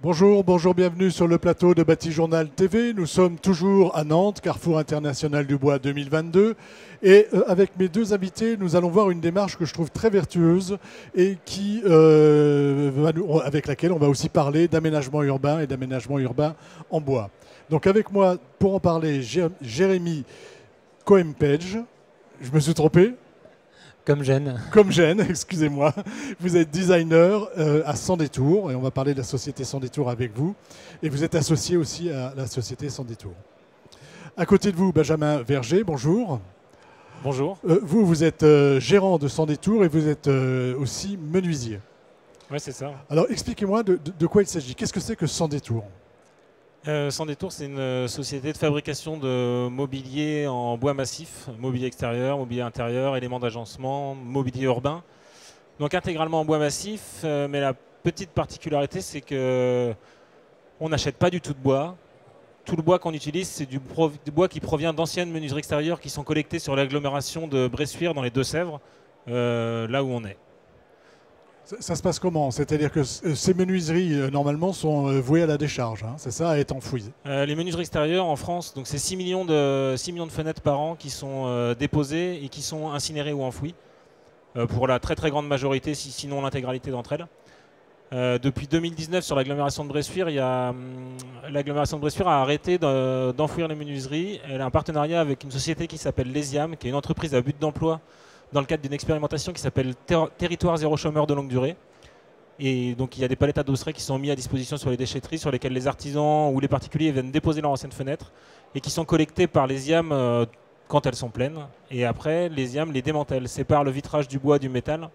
Bonjour, bonjour, bienvenue sur le plateau de Bâti-Journal TV. Nous sommes toujours à Nantes, Carrefour International du Bois 2022. Et avec mes deux invités, nous allons voir une démarche que je trouve très vertueuse et avec laquelle on va aussi parler d'aménagement urbain et d'aménagement urbain en bois. Donc avec moi, pour en parler, Jérémy Coempedge. Je me suis trompé? Comme Gênes. Comme Gênes, excusez-moi. Vous êtes designer à Sans Détour et on va parler de la société Sans Détour avec vous. Et vous êtes associé aussi à la société Sans Détour. À côté de vous, Benjamin Verger, bonjour. Bonjour. Vous êtes gérant de Sans Détour et vous êtes aussi menuisier. Oui, c'est ça. Alors expliquez-moi de quoi il s'agit. Qu'est-ce que c'est que Sans Détour? Sans Détour, c'est une société de fabrication de mobilier en bois massif, mobilier extérieur, mobilier intérieur, éléments d'agencement, mobilier urbain. Donc intégralement en bois massif, mais la petite particularité, c'est que on n'achète pas du tout de bois. Tout le bois qu'on utilise, c'est du bois qui provient d'anciennes menuiseries extérieures qui sont collectées sur l'agglomération de Bressuire dans les Deux-Sèvres, là où on est. Ça se passe comment? C'est-à-dire que ces menuiseries, normalement, sont vouées à la décharge, hein, c'est ça, à être enfouies? Les menuiseries extérieures en France, donc c'est 6 millions de fenêtres par an qui sont déposées et qui sont incinérées ou enfouies, pour la très très grande majorité, sinon l'intégralité d'entre elles. Depuis 2019, sur l'agglomération de Bressuire, l'agglomération de Bressuire a arrêté d'enfouir les menuiseries. Elle a un partenariat avec une société qui s'appelle Lesiam, qui est une entreprise à but d'emploi, dans le cadre d'une expérimentation qui s'appelle Territoire zéro chômeur de longue durée. Et donc il y a des palettes à dosseret qui sont mis à disposition sur les déchetteries, sur lesquelles les artisans ou les particuliers viennent déposer leurs anciennes fenêtres et qui sont collectées par les IAM quand elles sont pleines. Et après, les IAM les démantèlent, séparent le vitrage du bois du métal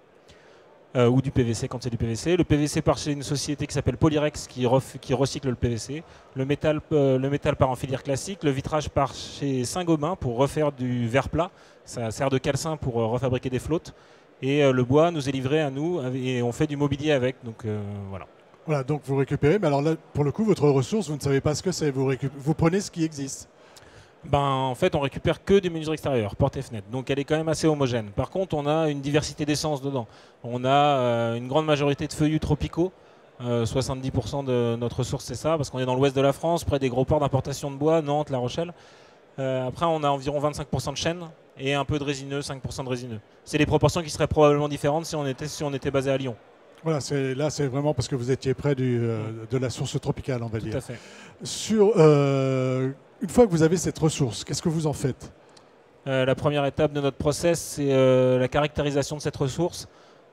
ou du PVC quand c'est du PVC. Le PVC part chez une société qui s'appelle Polyrex qui recycle le PVC. Le métal part en filière classique. Le vitrage part chez Saint-Gobain pour refaire du verre plat. Ça sert de calcin pour refabriquer des flottes. Et le bois nous est livré à nous et on fait du mobilier avec. Donc voilà. Voilà, donc vous récupérez. Mais alors là, pour le coup, votre ressource, vous ne savez pas ce que c'est. Vous prenez ce qui existe. En fait, on récupère que des menuiseries extérieures, portes et fenêtres. Donc elle est quand même assez homogène. Par contre, on a une diversité d'essences dedans. On a une grande majorité de feuillus tropicaux. 70% de notre ressource, c'est ça, parce qu'on est dans l'ouest de la France, près des gros ports d'importation de bois, Nantes, La Rochelle. Après, on a environ 25% de chêne et un peu de résineux, 5% de résineux. C'est des proportions qui seraient probablement différentes si on était basé à Lyon. Voilà, là c'est vraiment parce que vous étiez près de la source tropicale, on va dire. Tout à fait. Une fois que vous avez cette ressource, qu'est-ce que vous en faites? La première étape de notre process, c'est la caractérisation de cette ressource.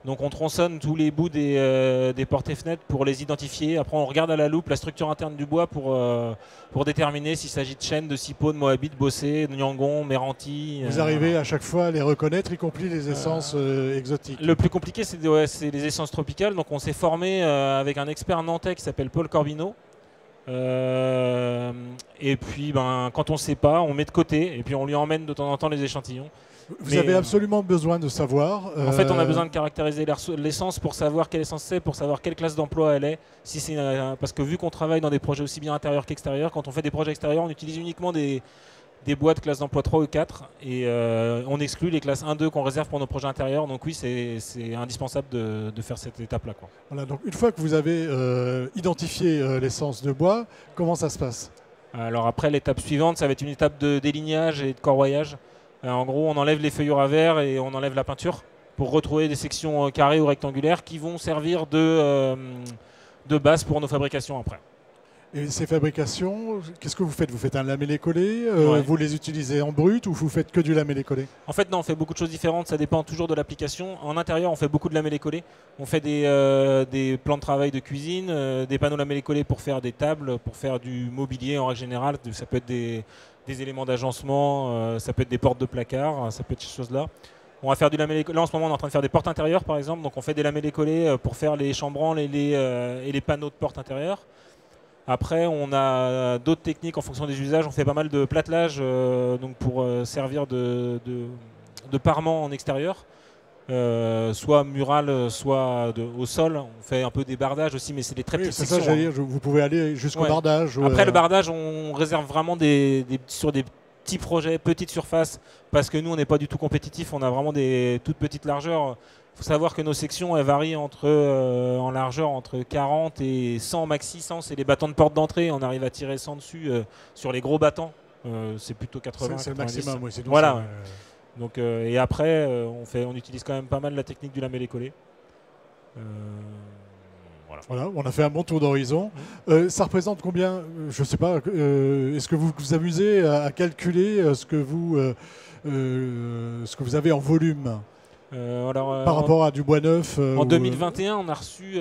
Donc on tronçonne tous les bouts des portes et fenêtres pour les identifier. Après on regarde à la loupe la structure interne du bois pour déterminer s'il s'agit de chêne, de cypaux, de moabite, bossé, de niangon, méranti. Vous arrivez à chaque fois à les reconnaître, y compris les essences exotiques? Le plus compliqué, c'est les essences tropicales. Donc on s'est formé avec un expert nantais qui s'appelle Paul Corbineau. Et puis quand on ne sait pas, on met de côté et puis on lui emmène de temps en temps les échantillons. Vous avez absolument besoin de savoir. En fait, on a besoin de caractériser l'essence pour savoir quelle essence c'est, pour savoir quelle classe d'emploi elle est. Parce que vu qu'on travaille dans des projets aussi bien intérieurs qu'extérieurs, quand on fait des projets extérieurs, on utilise uniquement des bois de classe d'emploi 3 ou 4 et on exclut les classes 1, 2 qu'on réserve pour nos projets intérieurs. Donc oui, c'est indispensable de faire cette étape-là. Voilà, donc une fois que vous avez identifié l'essence de bois, comment ça se passe? Alors après, l'étape suivante, ça va être une étape de délignage et de corroyage. En gros, on enlève les feuillures à verre et on enlève la peinture pour retrouver des sections carrées ou rectangulaires qui vont servir de base pour nos fabrications après. Et ces fabrications, qu'est-ce que vous faites? Vous faites un lamellé-collé, Ouais. vous les utilisez en brut ou vous faites que du lamellé-collé? En fait, non, on fait beaucoup de choses différentes, ça dépend toujours de l'application. En intérieur, on fait beaucoup de lamellé-collé. On fait des plans de travail de cuisine, des panneaux lamellé-collés pour faire des tables, pour faire du mobilier en règle générale. Ça peut être des éléments d'agencement, ça peut être des portes de placard, ça peut être ces choses-là. On va faire du lamellé-collé. Là, en ce moment, on est en train de faire des portes intérieures, par exemple. Donc, on fait des lamellé-collés pour faire les chambranles et les panneaux de portes intérieures. Après, on a d'autres techniques en fonction des usages. On fait pas mal de platelage donc pour servir de parement en extérieur, soit mural, soit au sol. On fait un peu des bardages aussi, mais c'est des très petites sections. C'est ça, j'allais dire, vous pouvez aller jusqu'au bardage. Après, le bardage, on réserve vraiment sur des petits projets, petites surfaces, parce que nous, on n'est pas du tout compétitifs. On a vraiment des toutes petites largeurs. faut savoir que nos sections elles varient en largeur entre 40 et 100 maxi. 100 c'est les battants de porte d'entrée, on arrive à tirer 100 dessus sur les gros battants. C'est plutôt 80. C'est le maximum, oui, c'est voilà. Donc, et après, on utilise quand même pas mal la technique du lamellé-collé. Voilà, on a fait un bon tour d'horizon. Ça représente combien, je ne sais pas, est-ce que vous vous amusez à calculer ce que vous avez en volume par rapport à du bois neuf en 2021, on a reçu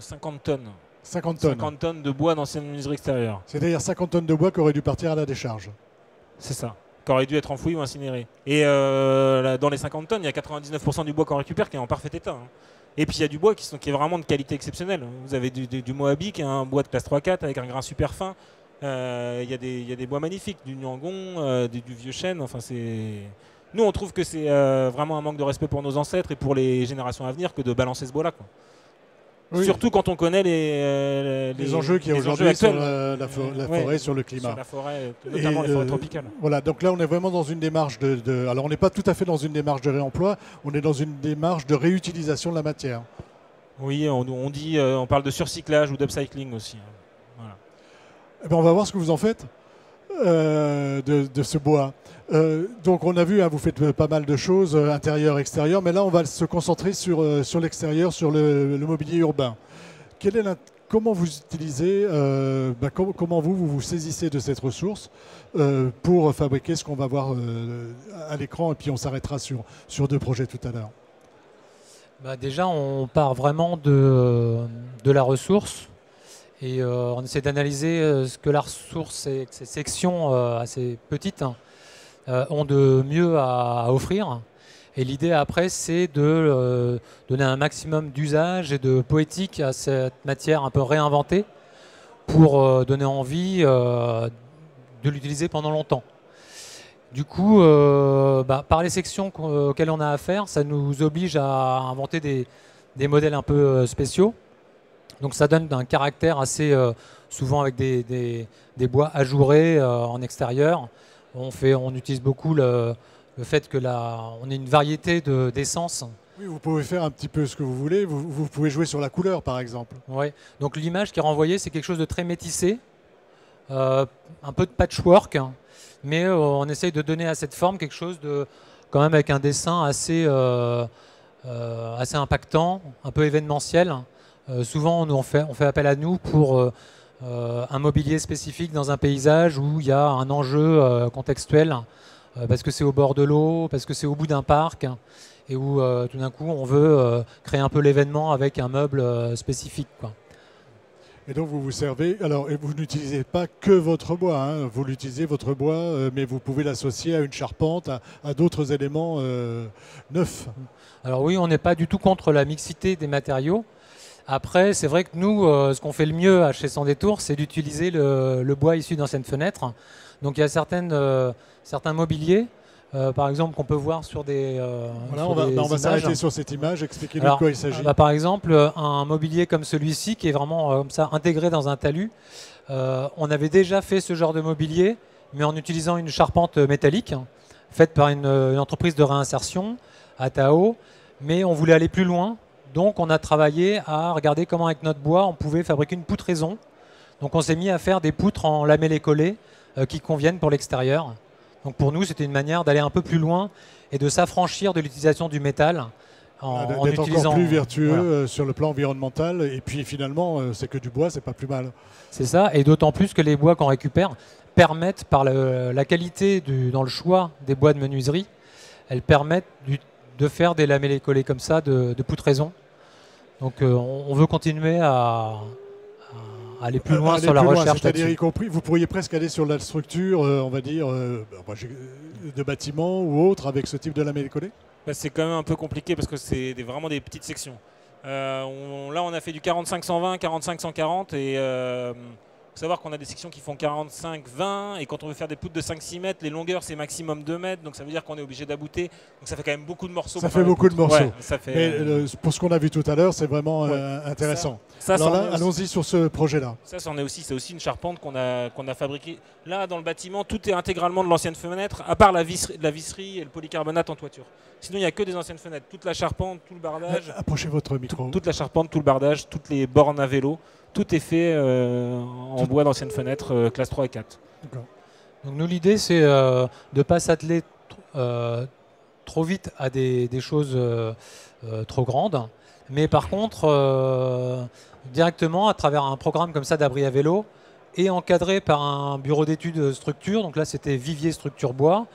50 tonnes. 50 tonnes. 50 tonnes de bois d'ancienne menuiserie extérieure. C'est-à-dire 50 tonnes de bois qui auraient dû partir à la décharge. C'est ça. Qui aurait dû être enfoui ou incinéré. Et dans les 50 tonnes, il y a 99% du bois qu'on récupère qui est en parfait état. Et puis il y a du bois qui est vraiment de qualité exceptionnelle. Vous avez du Moabi qui est un bois de classe 3-4 avec un grain super fin. Il y a des bois magnifiques, du Nyangon, du vieux chêne. Enfin, nous, on trouve que c'est vraiment un manque de respect pour nos ancêtres et pour les générations à venir que de balancer ce bois-là. Oui. Surtout quand on connaît les enjeux qu'il y a aujourd'hui sur la forêt, sur le climat. Sur la forêt, notamment les forêts tropicales. Voilà, donc là on est vraiment dans une démarche alors on n'est pas tout à fait dans une démarche de réemploi, on est dans une démarche de réutilisation de la matière. Oui, on parle de surcyclage ou d'upcycling aussi. Voilà. Eh bien, on va voir ce que vous en faites de ce bois. Donc on a vu, vous faites pas mal de choses, intérieur, extérieur, mais là on va se concentrer sur l'extérieur, sur le mobilier urbain. Comment vous utilisez, comment vous saisissez de cette ressource pour fabriquer ce qu'on va voir à l'écran, et puis on s'arrêtera sur 2 projets tout à l'heure. Déjà on part vraiment de la ressource. Et on essaie d'analyser ce que la ressource et ces sections assez petites ont de mieux à offrir. Et l'idée après, c'est de donner un maximum d'usage et de poétique à cette matière un peu réinventée pour donner envie de l'utiliser pendant longtemps. Du coup, par les sections auxquelles on a affaire, ça nous oblige à inventer des modèles un peu spéciaux. Donc ça donne un caractère assez souvent avec des bois ajourés en extérieur. On utilise beaucoup le fait que on ait une variété d'essences. Oui, vous pouvez faire un petit peu ce que vous voulez. Vous pouvez jouer sur la couleur, par exemple. Oui. Donc l'image qui est renvoyée, c'est quelque chose de très métissé, un peu de patchwork, mais on essaye de donner à cette forme quelque chose de quand même avec un dessin assez impactant, un peu événementiel. Souvent, on fait appel à nous pour un mobilier spécifique dans un paysage où il y a un enjeu contextuel, parce que c'est au bord de l'eau, parce que c'est au bout d'un parc, et où tout d'un coup, on veut créer un peu l'événement avec un meuble spécifique, quoi. Et donc, vous vous servez... Alors, vous n'utilisez pas que votre bois, vous l'utilisez, votre bois, mais vous pouvez l'associer à une charpente, à d'autres éléments neufs. Alors oui, on n'est pas du tout contre la mixité des matériaux. Après, c'est vrai que nous, ce qu'on fait le mieux chez Sans Détour, c'est d'utiliser le bois issu d'anciennes fenêtres. Donc il y a certains mobiliers, par exemple, qu'on peut voir sur des voilà, on va s'arrêter sur cette image, expliquez-nous de quoi il s'agit. Par exemple, un mobilier comme celui-ci, qui est vraiment comme ça intégré dans un talus, on avait déjà fait ce genre de mobilier, mais en utilisant une charpente métallique, faite par une entreprise de réinsertion à Tao, mais on voulait aller plus loin. Donc on a travaillé à regarder comment avec notre bois on pouvait fabriquer une poutraison. Donc on s'est mis à faire des poutres en lamellé-collé qui conviennent pour l'extérieur. Donc pour nous c'était une manière d'aller un peu plus loin et de s'affranchir de l'utilisation du métal en utilisant encore plus vertueux sur le plan environnemental. Et puis finalement c'est que du bois, c'est pas plus mal. C'est ça, et d'autant plus que les bois qu'on récupère permettent par la qualité dans le choix des bois de menuiserie, elles permettent de faire des lamellé-collés comme ça de poutraison. Donc on veut continuer à aller plus loin sur la recherche. C'est-à-dire y compris, vous pourriez presque aller sur la structure, on va dire, de bâtiments ou autres avec ce type de lamellé-collé. C'est quand même un peu compliqué parce que c'est vraiment des petites sections. Là on a fait du 45-120, 45-140 et faut savoir qu'on a des sections qui font 45-20 et quand on veut faire des poutres de 5-6 mètres, les longueurs c'est maximum 2 mètres, donc ça veut dire qu'on est obligé d'abouter. Donc ça fait quand même beaucoup de morceaux. Ça fait beaucoup de morceaux. Ouais, ça fait, mais pour ce qu'on a vu tout à l'heure, c'est vraiment intéressant. Alors là, allons-y sur ce projet-là. Ça, c'est aussi une charpente qu'on a fabriquée. Là, dans le bâtiment, tout est intégralement de l'ancienne fenêtre, à part la visserie et le polycarbonate en toiture. Sinon, il n'y a que des anciennes fenêtres. Toute la charpente, tout le bardage. Approchez votre micro. Toute la charpente, tout le bardage, toutes les bornes à vélo, tout est fait en bois d'anciennes fenêtres classe 3 et 4. Donc nous, l'idée, c'est de ne pas s'atteler trop vite à des choses trop grandes. Mais par contre, directement, à travers un programme comme ça d'abri à vélo, et encadré par un bureau d'études structure, donc là c'était Vivier Structure Bois,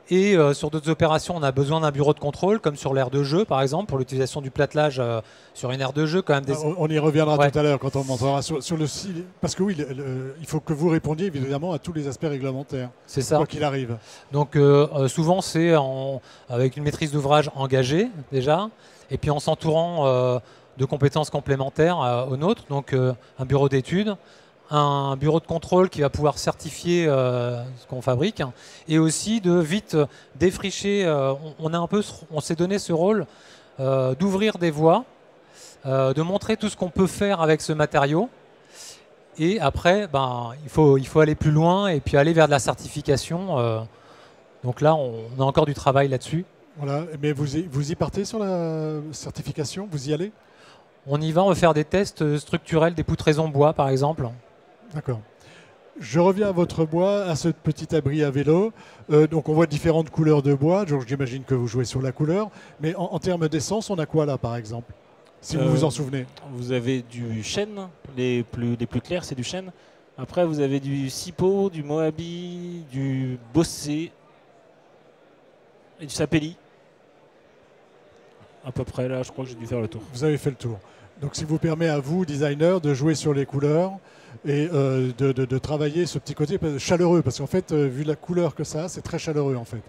et sur d'autres opérations on a besoin d'un bureau de contrôle, comme sur l'aire de jeu par exemple, pour l'utilisation du platelage sur une aire de jeu. Quand même on y reviendra tout à l'heure quand on montrera sur le site, parce que oui, il faut que vous répondiez évidemment à tous les aspects réglementaires, c'est ça, quoi qu'il arrive. Donc souvent c'est avec une maîtrise d'ouvrage engagée déjà, et puis en s'entourant de compétences complémentaires aux nôtres, donc un bureau d'études, un bureau de contrôle qui va pouvoir certifier ce qu'on fabrique, et aussi de vite défricher. On s'est donné ce rôle d'ouvrir des voies, de montrer tout ce qu'on peut faire avec ce matériau, et après il faut aller plus loin et puis aller vers de la certification. Donc là on a encore du travail là-dessus. Voilà, mais vous y partez sur la certification, vous y allez? On y va, on va faire des tests structurels des poutraisons bois par exemple. D'accord. Je reviens à votre bois, à ce petit abri à vélo. Donc on voit différentes couleurs de bois, donc j'imagine que vous jouez sur la couleur. Mais en termes d'essence, on a quoi là par exemple? Si vous vous en souvenez. Vous avez du chêne, les plus clairs c'est du chêne. Après vous avez du Sipo, du Moabi, du Bossé et du Sapelli. À peu près là, je crois que j'ai dû faire le tour. Vous avez fait le tour. Donc, ce qui vous permet à vous, designer, de jouer sur les couleurs et de travailler ce petit côté chaleureux. Parce qu'en fait, vu la couleur que ça a, c'est très chaleureux en fait.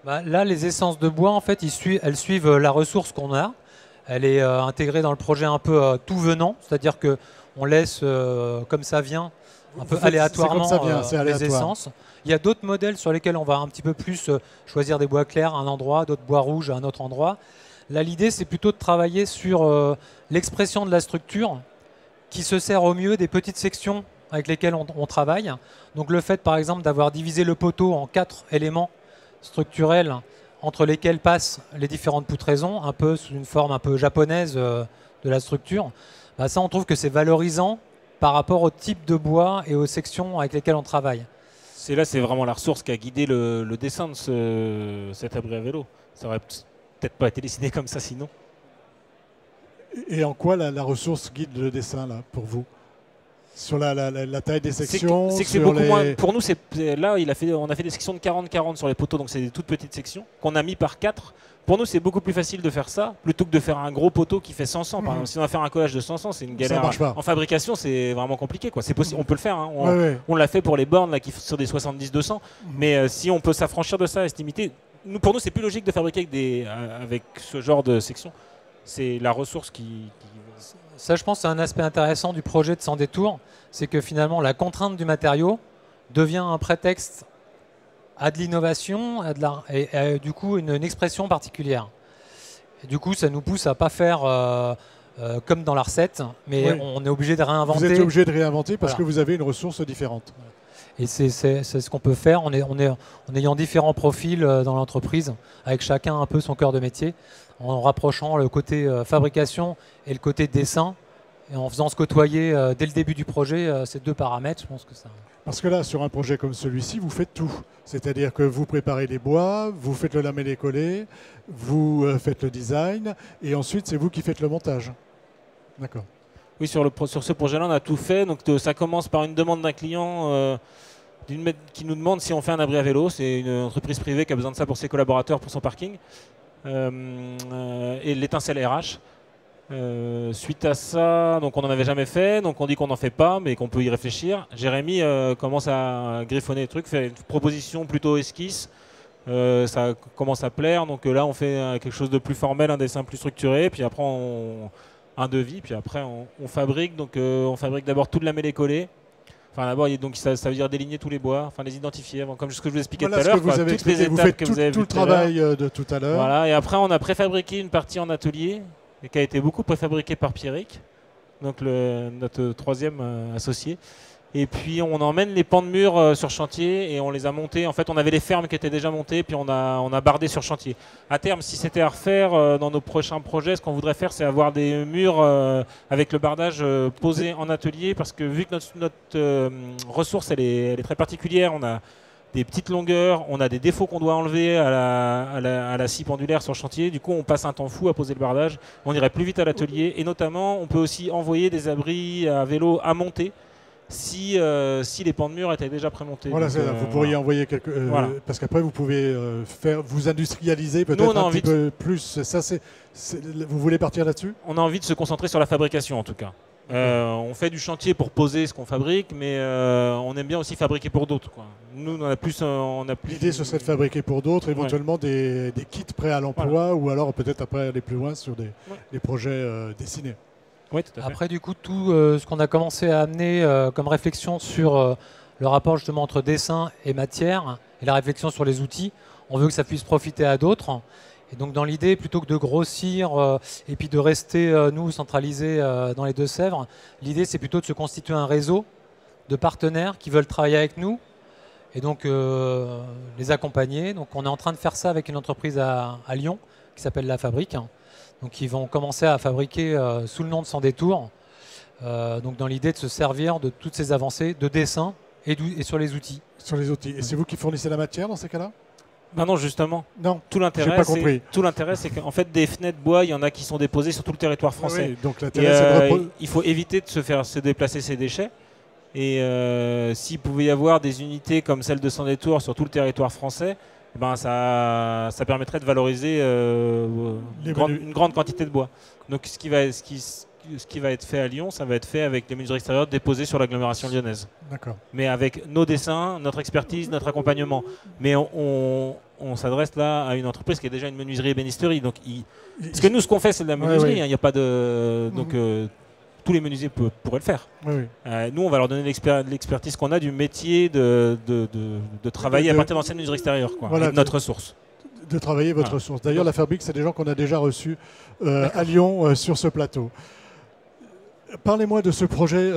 Là, les essences de bois, en fait, elles suivent la ressource qu'on a. Elle est intégrée dans le projet un peu tout venant. C'est-à-dire qu'on laisse, comme ça vient, un peu aléatoirement les essences. Il y a d'autres modèles sur lesquels on va un petit peu plus choisir des bois clairs à un endroit, d'autres bois rouges à un autre endroit. Là, l'idée, c'est plutôt de travailler sur l'expression de la structure qui se sert au mieux des petites sections avec lesquelles on travaille. Donc le fait, par exemple, d'avoir divisé le poteau en 4 éléments structurels entre lesquels passent les différentes poutraisons, un peu sous une forme un peu japonaise de la structure, ça, on trouve que c'est valorisant par rapport au type de bois et aux sections avec lesquelles on travaille. C'est vraiment la ressource qui a guidé le dessin de cet abri à vélo. Ça aurait peut-être pas été dessiné comme ça sinon. Et en quoi la ressource guide le dessin là pour vous? Sur la taille des sections? C'est beaucoup moins. Pour nous, là, on a fait des sections de 40-40 sur les poteaux, donc c'est des toutes petites sections qu'on a mis par 4. Pour nous, c'est beaucoup plus facile de faire ça plutôt que de faire un gros poteau qui fait 100-100. Par exemple, si on va faire un collage de 100-100, c'est une galère. Ça marche pas. En fabrication, c'est vraiment compliqué, quoi. C'est possible, on peut le faire. Hein. On Ouais. l'a fait pour les bornes là, qui sur des 70-200. Mais si on peut s'affranchir de ça et se limiter, pour nous, c'est plus logique de fabriquer avec ce genre de section. C'est la ressource qui... Ça, je pense, c'est un aspect intéressant du projet de Sans Détour. C'est que finalement, la contrainte du matériau devient un prétexte à de l'innovation et du coup une expression particulière. Et du coup, ça nous pousse à ne pas faire comme dans la recette, mais on est obligé de réinventer. Vous êtes obligé de réinventer parce que Voilà. vous avez une ressource différente. Et c'est ce qu'on peut faire en ayant différents profils dans l'entreprise, avec chacun un peu son cœur de métier, en rapprochant le côté fabrication et le côté dessin, et en faisant se côtoyer dès le début du projet ces deux paramètres. Je pense que ça... Parce que là, sur un projet comme celui-ci, vous faites tout. C'est-à-dire que vous préparez les bois, vous faites le lamellé-collé, vous faites le design, et ensuite, c'est vous qui faites le montage. D'accord. Oui, sur ce projet-là, on a tout fait. Donc, ça commence par une demande d'un client qui nous demande si on fait un abri à vélo. C'est une entreprise privée qui a besoin de ça pour ses collaborateurs, pour son parking. Et l'étincelle RH. Suite à ça, donc on n'en avait jamais fait, donc on dit qu'on n'en fait pas, mais qu'on peut y réfléchir. Jérémy commence à griffonner les trucs, fait une proposition plutôt esquisse. Ça commence à plaire, donc là on fait quelque chose de plus formel, un dessin plus structuré, puis après un devis, puis après on fabrique. Donc on fabrique d'abord tout de lamellé collé. Enfin, d'abord, donc ça veut dire déligner tous les bois, enfin les identifier, comme ce que je vous expliquais Voilà tout à l'heure. Ce que vous avez toutes les expliqué. Vous étapes faites que vous avez tout vues le tout à l'heure. travail de tout à l'heure. Voilà, et après, on a préfabriqué une partie en atelier, et qui a été beaucoup préfabriquée par Pierrick, donc notre troisième associé. Et puis on emmène les pans de murs sur chantier et on les a montés. En fait, on avait les fermes qui étaient déjà montées, puis on a bardé sur chantier. À terme, si c'était à refaire dans nos prochains projets, ce qu'on voudrait faire, c'est avoir des murs avec le bardage posé en atelier, parce que vu que notre ressource elle est très particulière, on a des petites longueurs, on a des défauts qu'on doit enlever à la scie pendulaire sur le chantier. Du coup, on passe un temps fou à poser le bardage. On irait plus vite à l'atelier, et notamment, on peut aussi envoyer des abris à vélo à monter. Si les pans de mur étaient déjà prémontés. Voilà, donc, vous pourriez envoyer quelques. Voilà. Parce qu'après, vous pouvez vous industrialiser peut-être un petit peu plus. Ça, vous voulez partir là-dessus? On a envie de se concentrer sur la fabrication en tout cas. On fait du chantier pour poser ce qu'on fabrique, mais on aime bien aussi fabriquer pour d'autres. Nous, on a plus. L'idée, ce serait de fabriquer pour d'autres, éventuellement des kits prêts à l'emploi, ou alors peut-être après aller plus loin sur des projets dessinés. Oui, tout à fait. Après, du coup, tout ce qu'on a commencé à amener comme réflexion sur le rapport justement entre dessin et matière, et la réflexion sur les outils, on veut que ça puisse profiter à d'autres. Et donc, dans l'idée, plutôt que de grossir et puis de rester, nous, centralisés dans les Deux-Sèvres, l'idée, c'est plutôt de se constituer un réseau de partenaires qui veulent travailler avec nous et donc les accompagner. Donc, on est en train de faire ça avec une entreprise à Lyon qui s'appelle La Fabrique. Donc ils vont commencer à fabriquer sous le nom de Sans Détour, donc dans l'idée de se servir de toutes ces avancées de dessin et sur les outils. Sur les outils. Et c'est vous qui fournissez la matière dans ces cas-là? Ben non, justement. Non, tout l'intérêt, pas compris. Tout l'intérêt, c'est qu'en fait, des fenêtres bois, il y en a qui sont déposées sur tout le territoire français. Oui, donc l'intérêt, c'est de il faut éviter de se déplacer ces déchets. Et s'il pouvait y avoir des unités comme celle de Sans Détour sur tout le territoire français, ben ça permettrait de valoriser une grande quantité de bois. Donc ce qui va être fait à Lyon, ça va être fait avec les menuiseries extérieures déposées sur l'agglomération lyonnaise. D'accord. Mais avec nos dessins, notre expertise, notre accompagnement. Mais on s'adresse là à une entreprise qui est déjà une menuiserie ébénisterie. Donc parce que nous, ce qu'on fait, c'est de la menuiserie. Il n'y a pas de... Donc tous les menuisiers pourraient le faire. Oui. Nous, on va leur donner l'expertise qu'on a du métier de travailler à partir d'anciennes menuiseries extérieures, voilà, avec notre ressource. De travailler votre ressource. D'ailleurs, La Fabrique, c'est des gens qu'on a déjà reçus à Lyon sur ce plateau. Parlez-moi de ce projet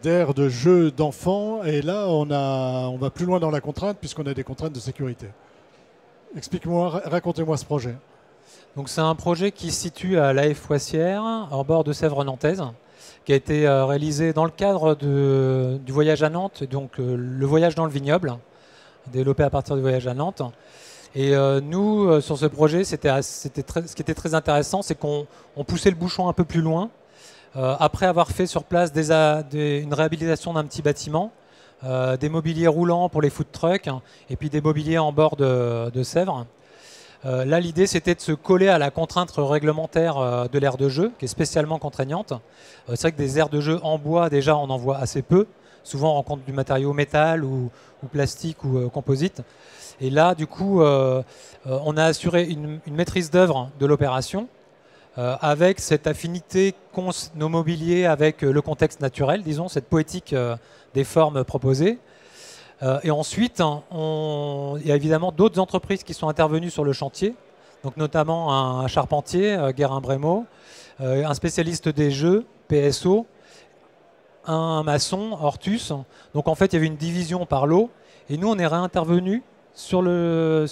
d'aire de jeu d'enfants. Et là, on va plus loin dans la contrainte, puisqu'on a des contraintes de sécurité. Expliquez-moi, racontez-moi ce projet. Donc c'est un projet qui se situe à La Haye-Foissière, en bord de Sèvres nantaise, qui a été réalisé dans le cadre du voyage à Nantes, donc le voyage dans le vignoble, développé à partir du voyage à Nantes. Et nous, sur ce projet, ce qui était très intéressant, c'est qu'on poussait le bouchon un peu plus loin, après avoir fait sur place une réhabilitation d'un petit bâtiment, des mobiliers roulants pour les food trucks, et puis des mobiliers en bord de Sèvres. Là, l'idée, c'était de se coller à la contrainte réglementaire de l'aire de jeu, qui est spécialement contraignante. C'est vrai que des aires de jeu en bois, déjà, on en voit assez peu. Souvent, on rencontre du matériau métal ou plastique ou composite. Et là, du coup, on a assuré une maîtrise d'œuvre de l'opération avec cette affinité qu'ont nos mobiliers avec le contexte naturel, disons, cette poétique des formes proposées. Et ensuite, il y a évidemment d'autres entreprises qui sont intervenues sur le chantier, donc notamment un charpentier, Guérin-Brémaud, un spécialiste des jeux, PSO, un maçon, Hortus. Donc en fait, il y avait une division par lot, et nous, on est réintervenus sur le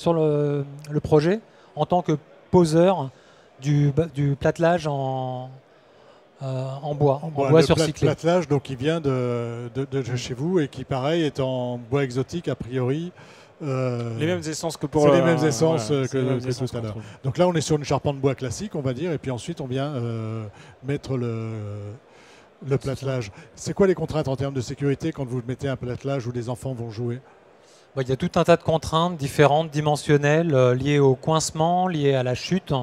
projet en tant que poseur du platelage en bois surcyclé. Le platelage, donc, qui vient de chez vous et qui, pareil, est en bois exotique, a priori. Les mêmes essences que pour... C'est les mêmes essences que tout à l'heure. Donc là, on est sur une charpente bois classique, on va dire, et puis ensuite, on vient mettre le platelage. C'est quoi les contraintes en termes de sécurité quand vous mettez un platelage où les enfants vont jouer? Il y a tout un tas de contraintes différentes, dimensionnelles, liées au coincement, liées à la chute.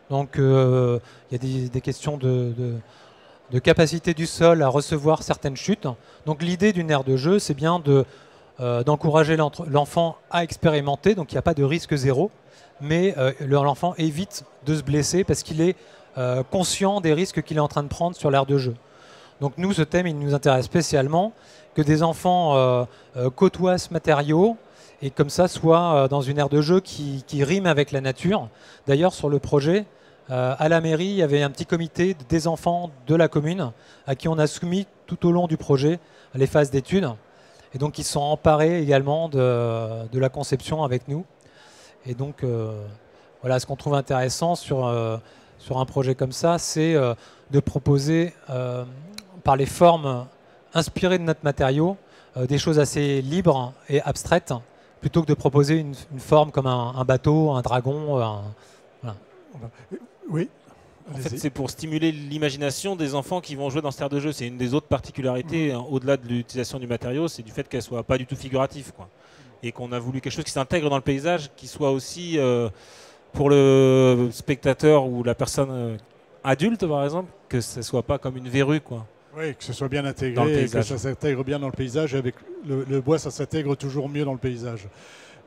Donc il y a des questions de capacité du sol à recevoir certaines chutes. Donc l'idée d'une aire de jeu, c'est bien d'encourager l'enfant à expérimenter, donc il n'y a pas de risque zéro, mais l'enfant évite de se blesser parce qu'il est conscient des risques qu'il est en train de prendre sur l'aire de jeu. Donc nous, ce thème, il nous intéresse spécialement, que des enfants côtoient ce matériau et comme ça soient dans une aire de jeu qui rime avec la nature. D'ailleurs, sur le projet, à la mairie, il y avait un petit comité des enfants de la commune à qui on a soumis tout au long du projet les phases d'études. Et donc, ils sont emparés également de la conception avec nous. Et donc, voilà, ce qu'on trouve intéressant sur un projet comme ça, c'est de proposer, par les formes inspirées de notre matériau, des choses assez libres et abstraites, plutôt que de proposer une forme comme un bateau, un dragon. Voilà. Oui. En fait, c'est pour stimuler l'imagination des enfants qui vont jouer dans cette aire de jeu. C'est une des autres particularités, au-delà de l'utilisation du matériau, c'est du fait qu'elle ne soit pas du tout figurative, quoi. Et qu'on a voulu quelque chose qui s'intègre dans le paysage, qui soit aussi pour le spectateur ou la personne adulte, par exemple, que ce ne soit pas comme une verrue, quoi. Oui, que ce soit bien intégré, et que ça s'intègre bien dans le paysage. Avec le bois, ça s'intègre toujours mieux dans le paysage,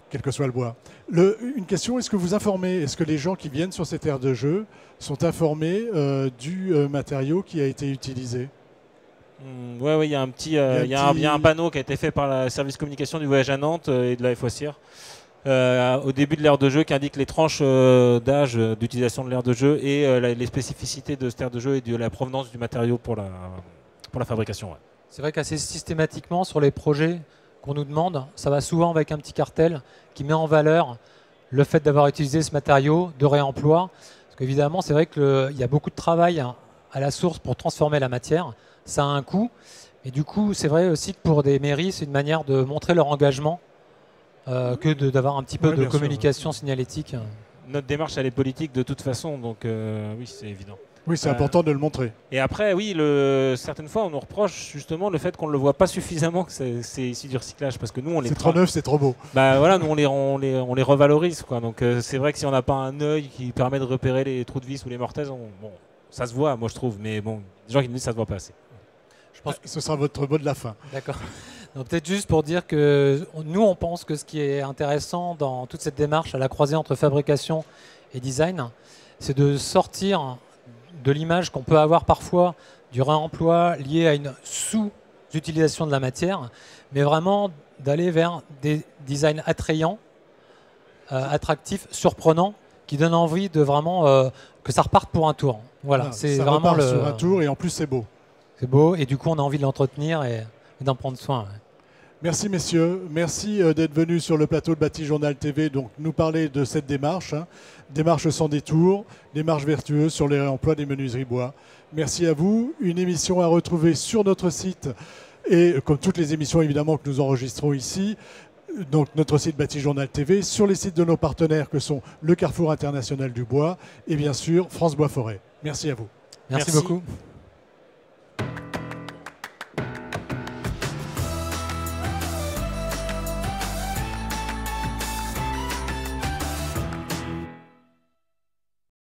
quel que soit le bois. Une question, est-ce que vous informez, est-ce que les gens qui viennent sur cette aire de jeu sont informés du matériau qui a été utilisé? Oui, il y a un petit, il y a un panneau qui a été fait par le service communication du voyage à Nantes et de la Foissière au début de l'aire de jeu, qui indique les tranches d'âge d'utilisation de l'aire de jeu et les spécificités de cette aire de jeu et de la provenance du matériau pour la fabrication. Ouais. C'est vrai qu'assez systématiquement sur les projets qu'on nous demande, ça va souvent avec un petit cartel qui met en valeur le fait d'avoir utilisé ce matériau de réemploi. Parce qu'évidemment, c'est vrai qu'il y a beaucoup de travail à la source pour transformer la matière. Ça a un coût. Et du coup, c'est vrai aussi que pour des mairies, c'est une manière de montrer leur engagement que d'avoir un petit peu de communication signalétique. Notre démarche, elle est politique de toute façon, donc oui, c'est évident. Oui, c'est important de le montrer. Et après, oui, certaines fois, on nous reproche justement le fait qu'on ne le voit pas suffisamment, que c'est issu du recyclage, parce que nous, on les... C'est trop neuf, c'est trop beau. Bah voilà, nous, on les revalorise, quoi. Donc c'est vrai que si on n'a pas un œil qui permet de repérer les trous de vis ou les mortaises, bon, ça se voit, moi je trouve, mais bon, des gens qui nous disent que ça ne se voit pas assez. Je pense que ce sera votre mot de la fin. D'accord. Peut-être juste pour dire que nous, on pense que ce qui est intéressant dans toute cette démarche à la croisée entre fabrication et design, c'est de sortir de l'image qu'on peut avoir parfois du réemploi lié à une sous-utilisation de la matière, mais vraiment d'aller vers des designs attrayants, attractifs, surprenants, qui donnent envie de vraiment que ça reparte pour un tour. Voilà, c'est ça vraiment repart sur un tour et en plus c'est beau. C'est beau et du coup on a envie de l'entretenir et d'en prendre soin. Ouais. Merci messieurs, merci d'être venus sur le plateau de Bâti Journal TV, donc nous parler de cette démarche, démarche sans détour, démarche vertueuse sur les réemplois des menuiseries bois. Merci à vous, une émission à retrouver sur notre site et comme toutes les émissions évidemment que nous enregistrons ici, donc notre site Bâti Journal TV, sur les sites de nos partenaires que sont le Carrefour International du Bois et bien sûr France Bois Forêt. Merci à vous. Merci beaucoup.